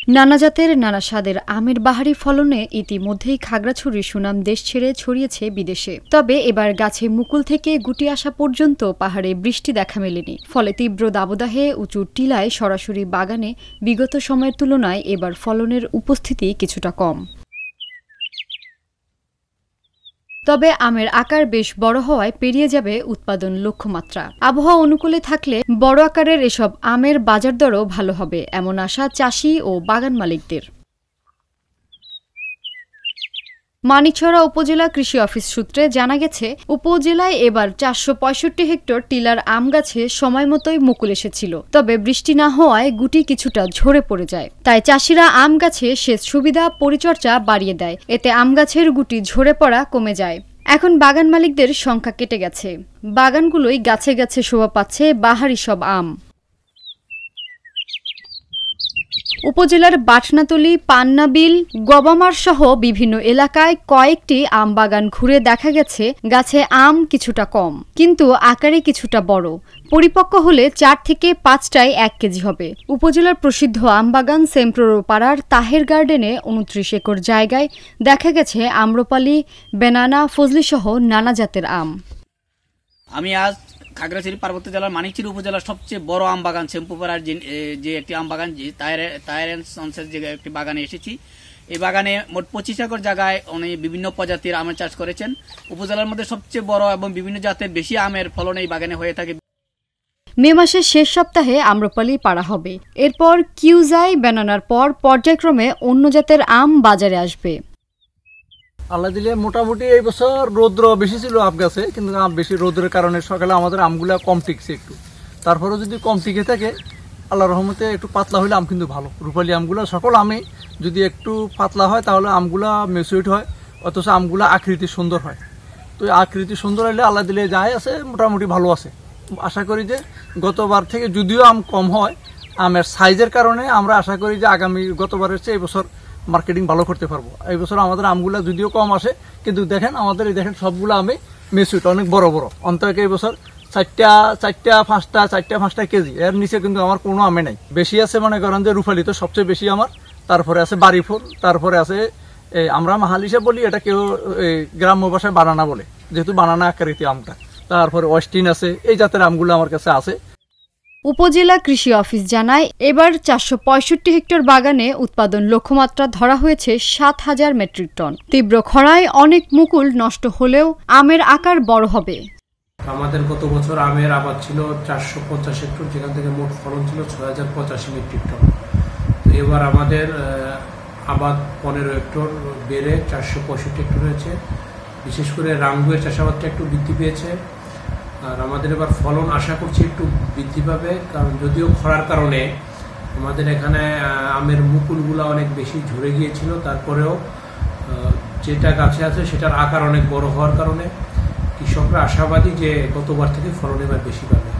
নানা জাতের নানা স্বাদের আমের বাহারি ফলনে ইতিমধ্যেই খাগড়াছড়ির সুনাম দেশ ছেড়ে ছড়িয়েছে বিদেশে। তবে এবার গাছে মুকুল থেকে গুটি আসা পর্যন্ত পাহাড়ে বৃষ্টি দেখা মেলেনি। ফলে তীব্র দাবদাহে উঁচু টিলায় সরাসরি বাগানে বিগত সময়ের তুলনায় এবার ফলনের উপস্থিতি কিছুটা কম। তবে আমের আকার বেশ বড় হওয়ায় পেরিয়ে যাবে উৎপাদন লক্ষ্যমাত্রা। আবহাওয়া অনুকূলে থাকলে বড় আকারের এসব আমের বাজার দরও ভালো হবে এমন আশা চাষি ও বাগান মালিকদের। মানিকছড়া উপজেলা কৃষি অফিস সূত্রে জানা গেছে, উপজেলায় এবার ৪৬৫ হেক্টর টিলার আম গাছে সময় মতোই মুকুল এসেছিল। তবে বৃষ্টি না হওয়ায় গুটি কিছুটা ঝরে পড়ে যায়। তাই চাষিরা আম গাছে সেচ সুবিধা পরিচর্যা বাড়িয়ে দেয়। এতে আম গাছের গুটি ঝরে পড়া কমে যায়। এখন বাগান মালিকদের সংখ্যা কেটে গেছে। বাগানগুলোই গাছে গাছে শোভা পাচ্ছে বাহারি সব আম। উপজেলার বাটনাতলী, পান্নাবিল, গবামার সহ বিভিন্ন এলাকায় কয়েকটি আম বাগান ঘুরে দেখা গেছে গাছে আম কিছুটা কম, কিন্তু আকারে কিছুটা বড়। পরিপক্ক হলে ৪ থেকে ৫টায় ১ কেজি হবে। উপজেলার প্রসিদ্ধ আম বাগান সেমপ্রোপাড়ার তাহের গার্ডেনে ২৯ একর জায়গায় দেখা গেছে আম্রপালি, বেনানা, ফজলি সহ নানা জাতের আম। আমি আজ খাগড়াছড়ি পার্বত্য জেলার মানিকছড়ি উপজেলার সবচেয়ে বড় আম বাগান সেমপ্রোপাড়ার যে একটি আম বাগান, যে একটি বাগানে এসেছি। এই বাগানে মোট ২৫ একর জায়গায় উনি বিভিন্ন প্রজাতির আমের চাষ করেছেন। উপজেলার মধ্যে সবচেয়ে বড় এবং বিভিন্ন জাতের বেশি আমের ফলন এই বাগানে হয়ে থাকে। মে মাসের শেষ সপ্তাহে আম্রপালি পাড়া হবে। এরপর কিউজাই, বেনানার পর পর্যায়ক্রমে অন্য জাতের আম বাজারে আসবে। আল্লাহ দিলে মোটামুটি এই বছর রৌদ্র বেশি ছিল আম গাছে, কিন্তু আম বেশি রৌদ্রের কারণে সকালে আমাদের আমগুলা কম টিকছে একটু। তারপরেও যদি কম টিকে থাকে, আল্লাহ রহমতে একটু পাতলা হলে আম কিন্তু ভালো। রূপালী আমগুলো সকল আমে যদি একটু পাতলা হয় তাহলে আমগুলা মেচুরিট হয়, অথচ আমগুলা আকৃতি সুন্দর হয়। তো আকৃতি সুন্দর হলে আল্লাহ দিলে যাই আছে মোটামুটি ভালো আছে। আশা করি যে গতবার থেকে যদিও আম কম হয়, আমের সাইজের কারণে আমরা আশা করি যে আগামী গতবারের চেয়ে এবছর মার্কেটিং ভালো করতে পারবো। এই বছর আমাদের আমগুলা যদিও কম আসে, কিন্তু দেখেন আমাদের এই দেখেন সবগুলো আমে মেচুরিট অনেক বড় বড়। অন্তত এই বছর 4-5টা কেজি, এর নিচে কিন্তু আমার কোনো আমে নাই। বেশি আছে মনে করেন যে রূপালী তো সবচেয়ে বেশি আমার, তারপরে আছে বাড়িফুল, তারপরে আছে আমরা মাহালিসা বলি, এটা কেউ গ্রাম্য ভাষায় বানানা বলে, যেহেতু বানানা আকৃতি আমটা। তারপরে ওয়েস্টিন আছে, এই জাতের আমগুলো আমার কাছে আছে। উপজেলা কৃষি অফিস জানায়, এবার ৪৬৫ হেক্টর বাগানে উৎপাদন লক্ষ্যমাত্রা ধরা হয়েছে ৭,০০০ মেট্রিক টন। তীব্র খরায় অনেক মুকুল নষ্ট হলেও আমের আকার বড় হবে। আমাদের গত বছর আমের আবাদ ছিল ৪৫০ হেক্টর, যেখান থেকে মোট ফলন ছিল ৬,০৮৫ মেট্রিক টন। তো এবার আমাদের আবাদ ১৫ হেক্টর বেড়ে ৪৬৫ হেক্টর হয়েছে। বিশেষ করে রাঙ্গুয়ের চাষাবাদটা একটু বৃদ্ধি পেয়েছে। আর আমাদের এবার ফলন আশা করছি একটু বৃদ্ধি পাবে, কারণ যদিও খরার কারণে আমাদের এখানে আমের মুকুলগুলো অনেক বেশি ঝরে গিয়েছিল, তারপরেও যেটা গাছে আছে সেটার আকার অনেক বড় হওয়ার কারণে কৃষকরা আশাবাদী যে গতবার থেকে ফলন এবার বেশি পাবে।